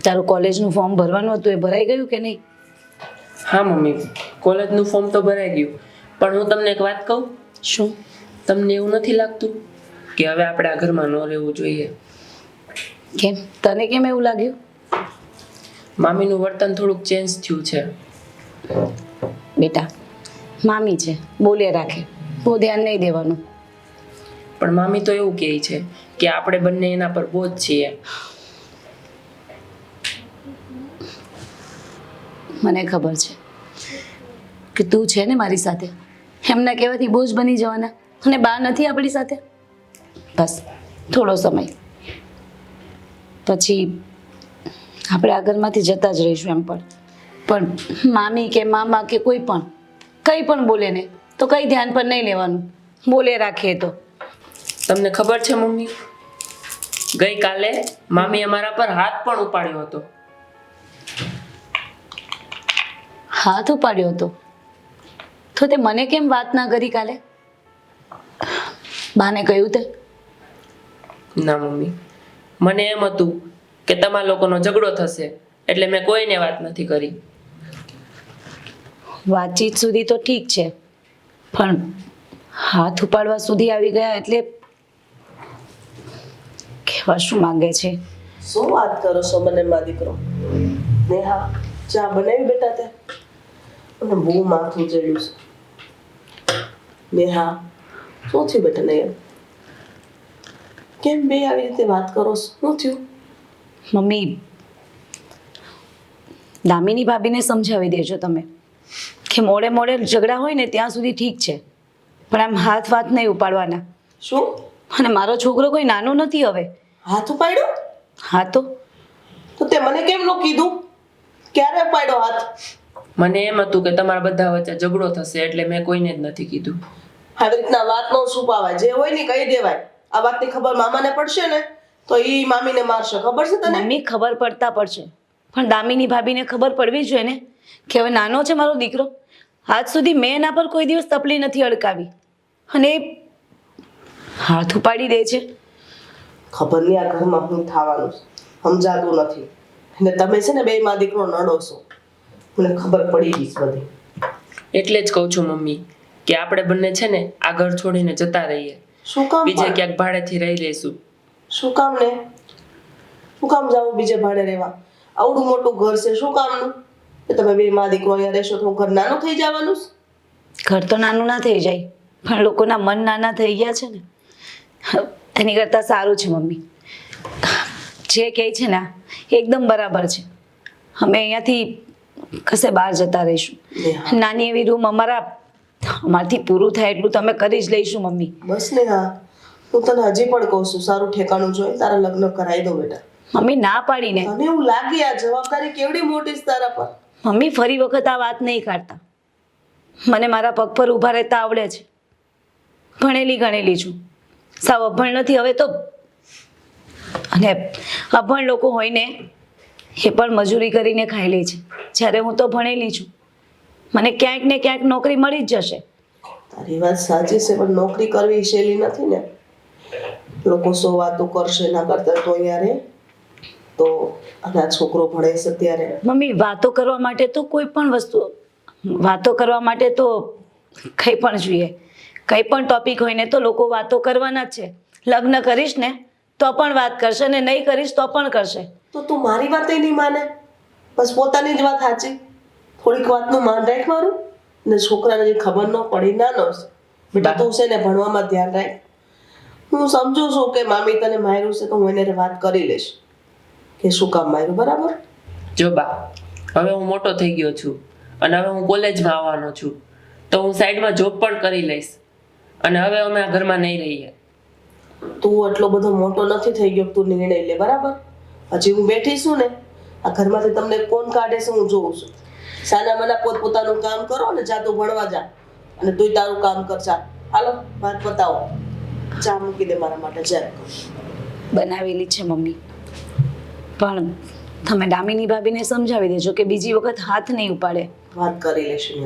તારું કોલેજનું ફોર્મ ભરવાનું હતું એ ભરાઈ ગયું કે નહીં? હા મમ્મી, કોલેજનું ફોર્મ તો ભરાઈ ગયું, પણ હું તમને એક વાત કહું. શું? તમને એવું નથી લાગતું કે હવે આપણે આ ઘરમાં ન રહેવું જોઈએ? કેમ? તને કેમ એવું લાગ્યું? મામીનું વર્તન થોડુંક ચેન્જ થયું છે. બેટા, મામી છે, બોલે રાખે, બહુ ધ્યાન નહીં દેવાનું. પણ મામી તો એવું કહે છે કે આપણે બંને એના પર બોજ છીએ. મને ખબર છે કે તું છે ને મારી સાથે, એમના કહેવાથી બોજ બની જવાના અને બા નથી આપણી સાથે. બસ થોડો સમય પછી આપણે આ ઘરમાંથી જતા જ રહીશું. એમ પણ મામી કે મામા કે કોઈ પણ કંઈ પણ બોલે ને તો કંઈ ધ્યાન પર નહીં લેવાનું, બોલે રાખીએ તો. તમને ખબર છે મમ્મી, ગઈકાલે મામી અમારા પર હાથ પણ ઉપાડ્યો હતો. હાથ ઉપાડ્યો હતો તો તે મને કેમ વાત ના કરી કાલે? બાને કહ્યું તે? ના મમ્મી, મને એમ હતું કે તમારા લોકોનો ઝઘડો થશે એટલે મેં કોઈને વાત નથી કરી. વાતચીત સુધી તો ઠીક છે, પણ હાથ ઉપાડવા સુધી આવી ગયા એટલે કહેવા શું માંગે છે? શું વાત કરો છો મને માં દીકરો? નેહા, ચા બનાવી બેટા તે? મને બહુ માથું ચડ્યું છે. નેહા, શું થયું બેટા ને? કેમ બે આવી રીતે વાત કરો છો? શું થયું? મમ્મી, દામિની ભાભીને સમજાવી દેજો તમે કે મોડે મોડે ઝઘડા હોય ને ત્યાં સુધી ઠીક છે, પણ આમ હાથ વાત નહીં ઉપાડવાના. શું? અને મારો છોકરો કોઈ નાનો નથી હવે. હાથ ઉપાડ્યો? હા તો તે મને કેમ ન કીધું? ક્યારે ઉપાડ્યો હાથ? મને એમ હતું કે તમારા બધા વચ્ચે ઝઘડો થશે એટલે મેં કોઈને જ નથી કીધું. આવી રીતના વાત નો છુપાવાય, જે હોય ને કહી દેવાય. આ વાતની ખબર મામાને પડશે ને તો ઈ મામીને મારશે, ખબર છે તને? મમ્મી, ખબર પડતા પડશે, પણ દામિની ભાભીને ખબર પડવી જોઈએ ને કે હવે નાનો છે મારો દીકરો. આજ સુધી મેં એના પર કોઈ દિવસ તપલી નથી અડકાવી અને એ હાથ ઉપાડી દે છે. ખબર નહીં આ ઘરમાં શું થવાનું છે, સમજાતું નથી. અને તમે છે ને બે માં દીકરો નડો છો, મને ખબર પડી ગઈ છે બધી. એટલે જ કહું છું મમ્મી કે આપણે બંને છે ને આ ઘર છોડીને જતા રહીએ, શું કામ? બીજે ક્યાંક ભાડેથી રહી લઈશું. શું કામ ને? શું કામ જાવું બીજે ભાડે રહેવા? આવડું મોટું ઘર છે, શું કામનું? કે તમે બે માં દીકરો અહીંયા રહેશો તો ઘર નાનું થઈ જવાનું છે? ઘર તો નાનું ના થઈ જાય, પણ લોકોના મન નાના થઈ ગયા છે ને, એની કરતાં સારું છે. મમ્મી જે કહે છે ને એકદમ બરાબર છે. અમે અહીંયાથી કશે બહાર જતા રહીશું. નાની એવી રૂમ અમારાથી પૂરું થાય એટલું તો અમે કરી જ લઈશું. મમ્મી બસ ને. હા, હું તને હજી પણ કહું છું, સારું ઠેકાણું જોઈ તારા લગ્ન કરાવી દો બેટા. મમ્મી ના પાડીને. તને એવું લાગે આ જવાબદારી કેવડી મોટી છે તારા પર? મમ્મી ફરી વખત આ વાત નહીં કાઢતા. મને મારા પગ પર ઊભા રહેતા આવડે છે, ભણેલી ગણેલી છું, સાવ અભણ નથી હવે તો. અને અભણ લોકો હોય ને એ પણ મજૂરી કરીને ખાઈ લે છે, જ્યારે હું તો ભણેલી છું, મને ક્યાંક ને ક્યાંક નોકરી મળી જ જશે. તારી વાત સાચી છે, પણ નોકરી કરવી સહેલી નથી ને. લોકો સો વાતો કરશે, ના કરતા તો અહીંયા રે તો. અને આ છોકરો ભણે છે ત્યારે. મમ્મી, વાતો કરવા માટે તો કોઈ પણ વસ્તુ, વાતો કરવા માટે તો કંઈ પણ જોઈએ. કંઈ પણ ટોપિક હોય ને તો લોકો વાતો કરવાના જ છે. લગ્ન કરીશ ને તો પણ વાત કરશે ને નહીં કરીશ તો પણ કરશે. તો તું મારી વાત નહીં માને, બસ પોતાની જ વાત સાચી. થોડીક વાતનું માન રાખ મારું. ને છોકરાને જે ખબર ન પડી નાનો છે બેટા, તું છે ને ભણવામાં ધ્યાન રાખ. હું સમજુ છું કે મામી તને માર્યું છે તો હું એને વાત કરી લઈશ કે શું કામ માર્યું, બરાબર? જો બા, હવે હું મોટો થઈ ગયો છું અને હવે હું કોલેજમાં આવવાનો છું, તો હું સાઈડમાં જોબ પણ કરી લઈશ અને હવે અમે આ ઘરમાં નહીં રહીએ. તું એટલો બધો મોટો નથી થઈ ગયો, તું નિર્ણય લે, બરાબર? હજી હું બેઠી છું ને, આ ઘરમાંથી તમને કોણ કાઢે છે હું જોઉં છું. સાના મના પોતપોતાનું કામ કરો અને જા તું ભણવા જા, અને તું તારું કામ કર. જા, હાલો વાત બતાવો. ચા મૂકી દે મારા માટે. જા. બનાવેલી છે મમ્મી, પણ તમે દામિની ભાભીને સમજાવી દેજો કે બીજી વખત હાથ નહીં ઉપાડે. વાત કરી લેશું.